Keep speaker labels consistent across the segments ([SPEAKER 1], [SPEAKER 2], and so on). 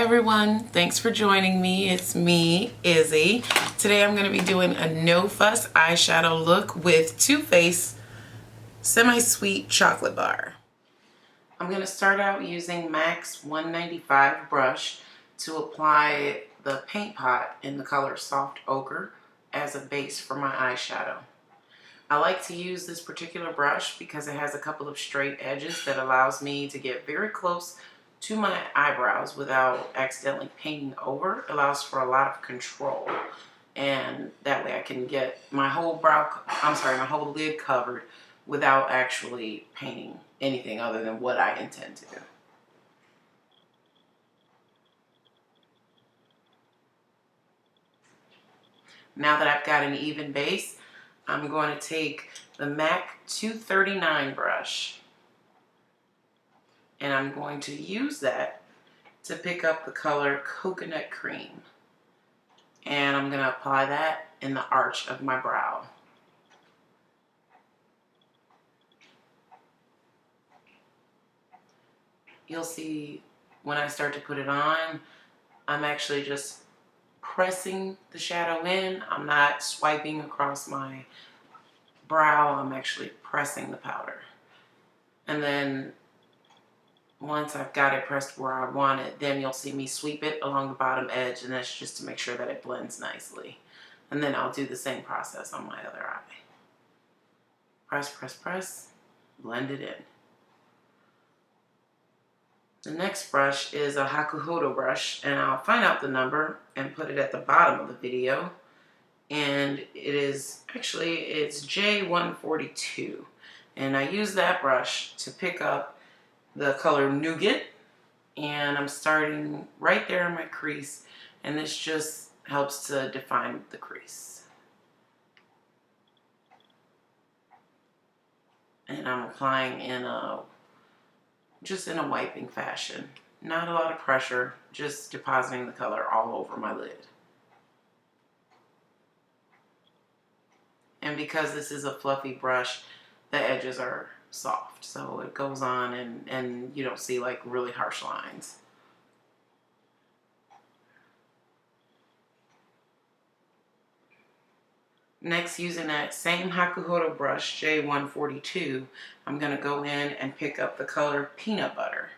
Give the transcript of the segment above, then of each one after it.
[SPEAKER 1] everyone, thanks for joining me. It's me, Izzy. Today I'm going to be doing a no fuss eyeshadow look with Too Faced Semi-Sweet Chocolate Bar. I'm going to start out using MAC's 195 brush to apply the paint pot in the color Soft Ochre as a base for my eyeshadow. I like to use this particular brush because it has a couple of straight edges that allows me to get very close to my eyebrows without accidentally painting over. It allows for a lot of control, and that way I can get my whole my whole lid covered without actually painting anything other than what I intend to do. Now that I've got an even base, I'm going to take the MAC 239 brush, and I'm going to use that to pick up the color Coconut Cream. And I'm going to apply that in the arch of my brow. You'll see when I start to put it on, I'm actually just pressing the shadow in. I'm not swiping across my brow, I'm actually pressing the powder. And then once I've got it pressed where I want it, then you'll see me sweep it along the bottom edge, and that's just to make sure that it blends nicely. And then I'll do the same process on my other eye. Press, press, press, blend it in. The next brush is a Hakuhodo brush, and I'll find out the number and put it at the bottom of the video. And it's J142. And I use that brush to pick up the color Nougat, and I'm starting right there in my crease, and this just helps to define the crease. And I'm applying just in a wiping fashion. Not a lot of pressure, just depositing the color all over my lid. And because this is a fluffy brush, the edges are soft, so it goes on and you don't see like really harsh lines. Next, using that same Hakuhodo brush, J142, I'm going to go in and pick up the color Peanut Butter.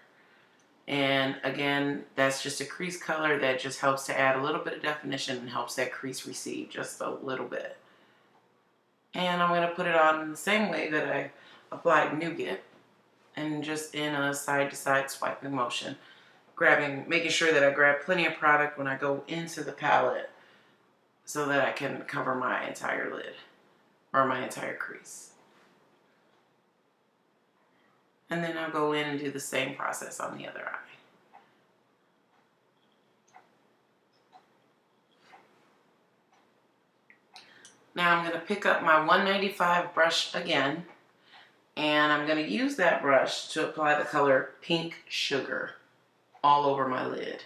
[SPEAKER 1] And again, that's just a crease color that just helps to add a little bit of definition and helps that crease recede just a little bit. And I'm going to put it on in the same way that I applied Nougat, and just in a side-to-side swiping motion, making sure that I grab plenty of product when I go into the palette so that I can cover my entire lid or my entire crease. And then I'll go in and do the same process on the other eye. Now I'm going to pick up my 195 brush again, and I'm going to use that brush to apply the color Pink Sugar all over my lid.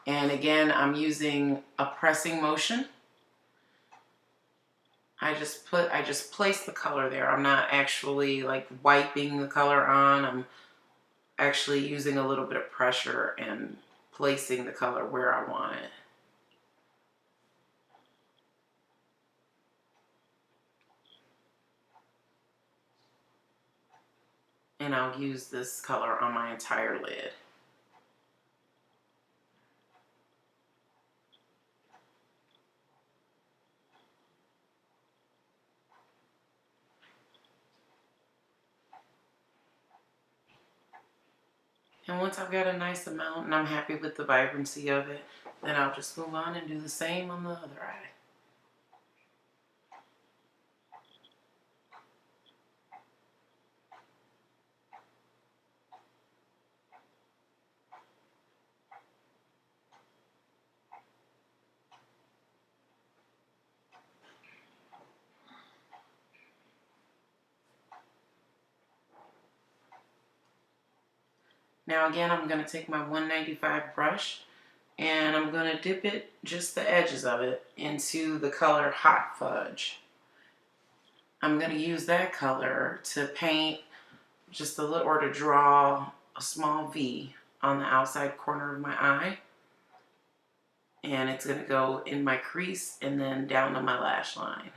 [SPEAKER 1] And again, I'm using a pressing motion. I just place the color there. I'm not actually like wiping the color on. I'm actually using a little bit of pressure and placing the color where I want it. And I'll use this color on my entire lid. And once I've got a nice amount and I'm happy with the vibrancy of it, then I'll just move on and do the same on the other eye. Now again, I'm going to take my 195 brush and I'm going to dip it, just the edges of it, into the color Hot Fudge. I'm going to use that color to paint just a little, or to draw a small V on the outside corner of my eye. And it's going to go in my crease and then down to my lash line.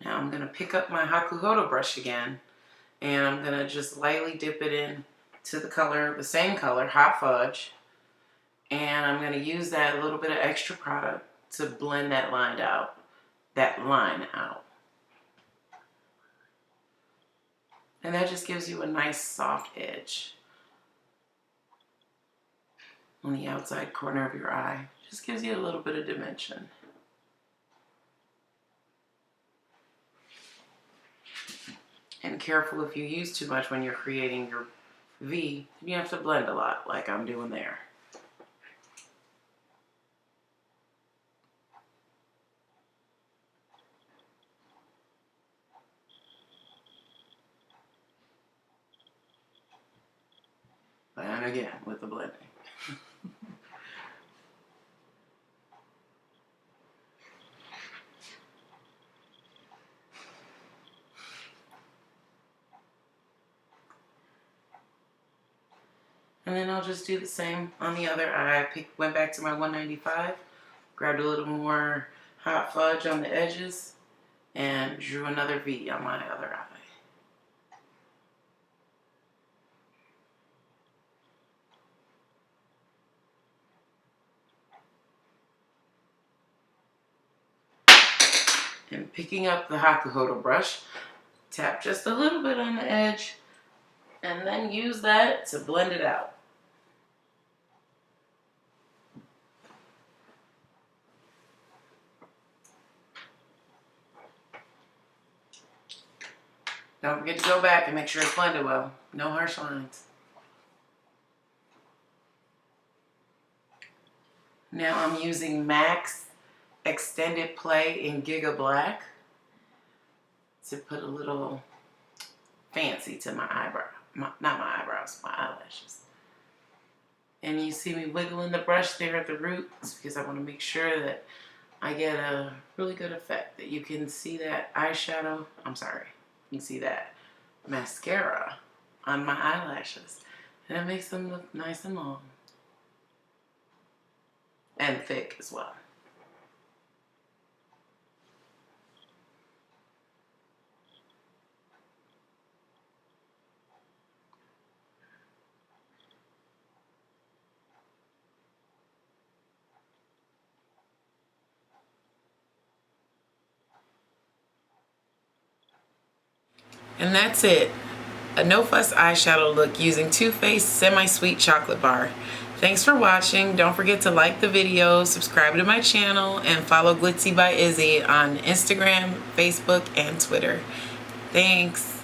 [SPEAKER 1] Now I'm going to pick up my Hakuhodo brush again, and I'm going to just lightly dip it in to the color, the same color, Hot Fudge. And I'm going to use that little bit of extra product to blend that line out. And that just gives you a nice soft edge on the outside corner of your eye. Just gives you a little bit of dimension. And careful, if you use too much when you're creating your V, you have to blend a lot like I'm doing there. And again, with the blending. And then I'll just do the same on the other eye. Went back to my 195, grabbed a little more Hot Fudge on the edges, and drew another V on my other eye. And picking up the Hakuhodo brush, tap just a little bit on the edge, and then use that to blend it out. Don't forget to go back and make sure it's blended well. No harsh lines. Now I'm using MAC's Extended Play in Giga Black to put a little fancy to my eyebrow. Not my eyebrows, my eyelashes. And you see me wiggling the brush there at the root. It's because I want to make sure that I get a really good effect. That you can see that eyeshadow. I'm sorry. You can see that mascara on my eyelashes. And it makes them look nice and long. And thick as well. And that's it. A no fuss eyeshadow look using Too Faced Semi-Sweet Chocolate Bar. Thanks for watching. Don't forget to like the video, subscribe to my channel, and follow GlitzyByIzzy on Instagram, Facebook, and Twitter. Thanks.